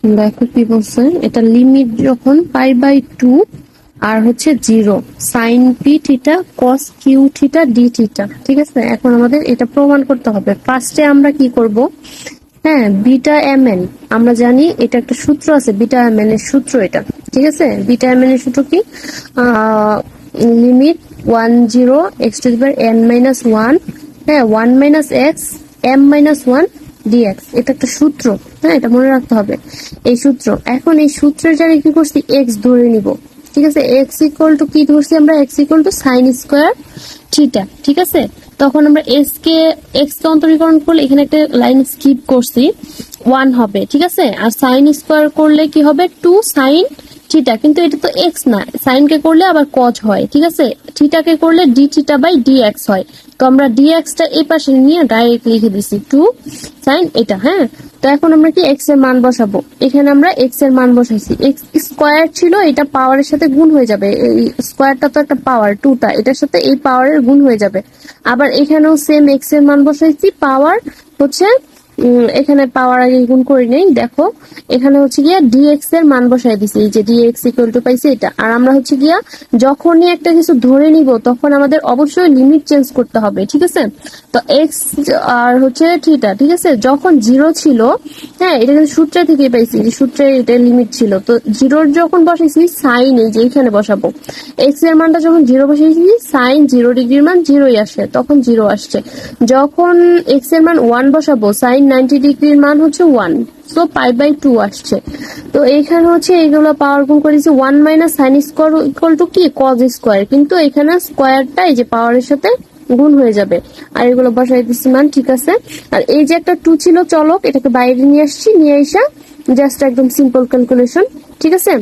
দেখো কি বলছে, এটা লিমিট যখন π/2 আর হচ্ছে 0 sine p theta cos q theta d theta. ঠিক আছে, এখন আমাদের এটা প্রমাণ করতে হবে। ফার্স্টে আমরা কি করব, হ্যাঁ বিটা এম এন, আমরা জানি এটা একটা সূত্র আছে বিটা এম এন এর সূত্র এটা। ঠিক আছে, বিটা এম এন এর সূত্র কি, লিমিট 10 x⁻n−1, হ্যাঁ 1 - x m−1 dx, এটা একটা সূত্র। হ্যাঁ, এটা মনে রাখতে হবে এই সূত্র। এখন এই সূত্রের জায়গায় কি করছি, এক্স ধরে নিব। ঠিক আছে, এক্স ইকুয়াল টু কি ধরছি আমরা, x equal to sine square theta. ঠিক আছে, তখন আমরা এক্স কে অন্তরীকরণ করলে এখানে একটা লাইন স্কিপ করছি, 1 হবে। ঠিক আছে, আর সাইন স্কোয়ার করলে কি হবে, 2 সাইন থিটা, কিন্তু এটা তো এক্স না, সাইন কে করলে আবার কজ হয়। ঠিক আছে, থিটা কে করলে d theta by d x হয়। তো আমরা ডিএক্স টা এই পাশে নিয়ে ডাইরেক্ট লিখে দিছি 2 সাইন এটা। হ্যাঁ, তো এখন আমরা কি এক্স এর মান বসাবো, এখানে আমরা এক্স এর মান বসাইছি, এক্স স্কোয়ার ছিল, এটা পাওয়ারের সাথে গুণ হয়ে যাবে, এই স্কোয়ারটা তো একটা পাওয়ার, 2টা এটার সাথে এই পাওয়ারের গুণ হয়ে যাবে। আবার এখানেও সেম এক্স এর মান বসাইছি, পাওয়ার হচ্ছে এখানে পাওয়ার আগে গুণ করে নেই, দেখো এখানে হচ্ছে গিয়া ডিএক্স এর মান বসাই দিছি, এই যে ডিএক্স ইকুয়াল টু পাইছি এটা। আর আমরা হচ্ছে গিয়া যখনই একটা কিছু ধরে নিব তখন আমাদের অবশ্যই লিমিট চেঞ্জ করতে হবে। ঠিক আছে, তো এক্স আর হচ্ছে থিটা, ঠিক আছে, যখন 0 ছিল, হ্যাঁ এটা কিন্তু সূত্রে থেকে পাইছি, যে সূত্রে এটা লিমিট ছিল, তো 0 যখন বসাইছি সাইন এই যে এখানে বসাবো, এক্স এর মানটা যখন 0 বসাইছি সাইন 0 ডিগ্রির মান 0ই আসে, তখন 0 আসছে। যখন এক্স এর মান 1 বসাবো, সাইন 90 ডিগ্রির মান হচ্ছে 1, সো π/2 আসছে। তো এইখানে হচ্ছে এইগুলো পাওয়ার গুণ করেছি, 1 - সাইন স্কোয়ার ইকুয়াল টু কি কজ স্কোয়ার, কিন্তু এখানে স্কোয়ারটা এই যে পাওয়ারের সাথে গুণ হয়ে যাবে। আর এগুলো বসাই দিচ্ছি মান। ঠিক আছে, আর এই যে একটা 2 ছিল চলক, এটাকে বাইরে নিয়ে আসছি, নিয়ে আসা জাস্ট একদম সিম্পল ক্যালকুলেশন। ঠিক আছে,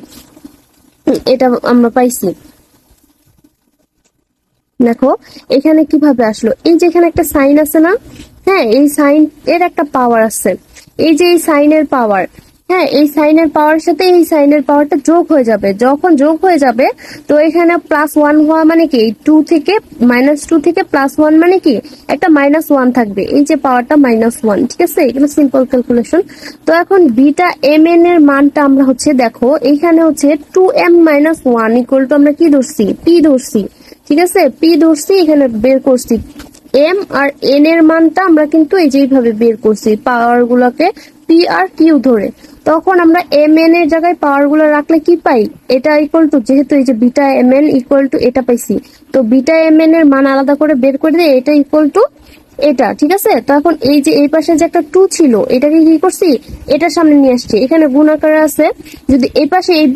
এটা আমরা পাইছি। দেখো এখানে কিভাবে আসলো, এই যে এখানে একটা সাইন আছে না, হ্যাঁ এই সাইন এর একটা পাওয়ার আছে, এই যে এই সাইনের পাওয়ার, হ্যাঁ এই সাইনের পাওয়ার সাথে এই সাইনের পাওয়ারটা যোগ হয়ে যাবে। যখন যোগ হয়ে যাবে তো এখানে +1 হওয়া মানে কি, 2 থেকে -2 থেকে +1 মানে কি একটা -1 থাকবে, এই যে পাওয়ারটা -1। ঠিক আছে, এগুলো সিম্পল ক্যালকুলেশন। তো এখন বিটা এম এন এর মানটা আমরা হচ্ছে দেখো এখানে হচ্ছে 2m - 1 ইকুয়াল টু আমরা কি ধরছি, পি ধরছি। ঠিক আছে, পি ধরছি, এখানে বের করছি এম আর এন এর মানটা আমরা কিন্তু এই যেভাবে বের করছি, পাওয়ার গুলোকে পি আর কিউ ধরে। তখন আমরা এম এন এর জায়গায় পাওয়ার গুলো রাখলে কি পাই, এটা ইকুয়াল টু, যেহেতু এই যে beta m n equal to এটা পাইছি, তো বিটা এম এন এর মান আলাদা করে বের করে দিয়ে এটা ইকুয়াল টু এটা। ঠিক আছে, তো এখন এই যে এই পাশে যে একটা 2 ছিল, এটাকে কি করছি, এটার সামনে নিয়ে আসছি, এখানে গুণ আকারে আছে, যদি এই পাশে এই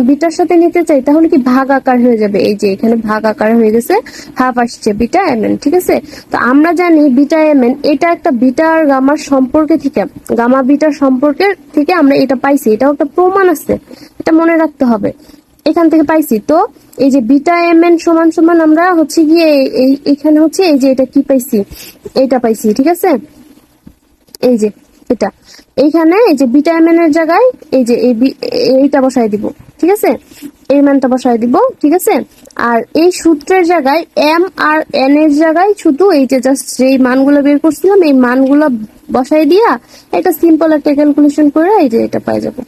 বিটার সাথে নিতে চাই তাহলে কি ভাগ আকার হয়ে যাবে, এই যে এখানে ভাগ আকার হয়ে গেছে, হাফ আসছে বিটা এম এন। ঠিক আছে, তো আমরা জানি বিটা এম এন এটা একটা বিটা আর গামার সম্পর্কে থেকে, গামা বিটার সম্পর্কের থেকে আমরা এটা পাইছি, এটাও একটা প্রমাণ আছে, এটা মনে রাখতে হবে, এখান থেকে পাইছি। তো এই যে বিটা এম এন সমান সমান আমরা হচ্ছে গিয়ে এখানে হচ্ছে এই যে এটা কি পাইছি, এটা পাইছি। ঠিক আছে, এই যে এটা এইখানে এই যে বিটা এম এন এর জায়গায় এই যে এইটা বসাই দিব। ঠিক আছে, এই মানটা বসাই দিব। ঠিক আছে, আর এই সূত্রের জায়গায় এম আর এন এর জায়গায় শুধু এই যে জাস্ট যেই মানগুলো বের করছিলাম এই মানগুলো বসাই দিয়া একটা সিম্পল একটা ক্যালকুলেশন করে এই যে এটা পাই যাবো।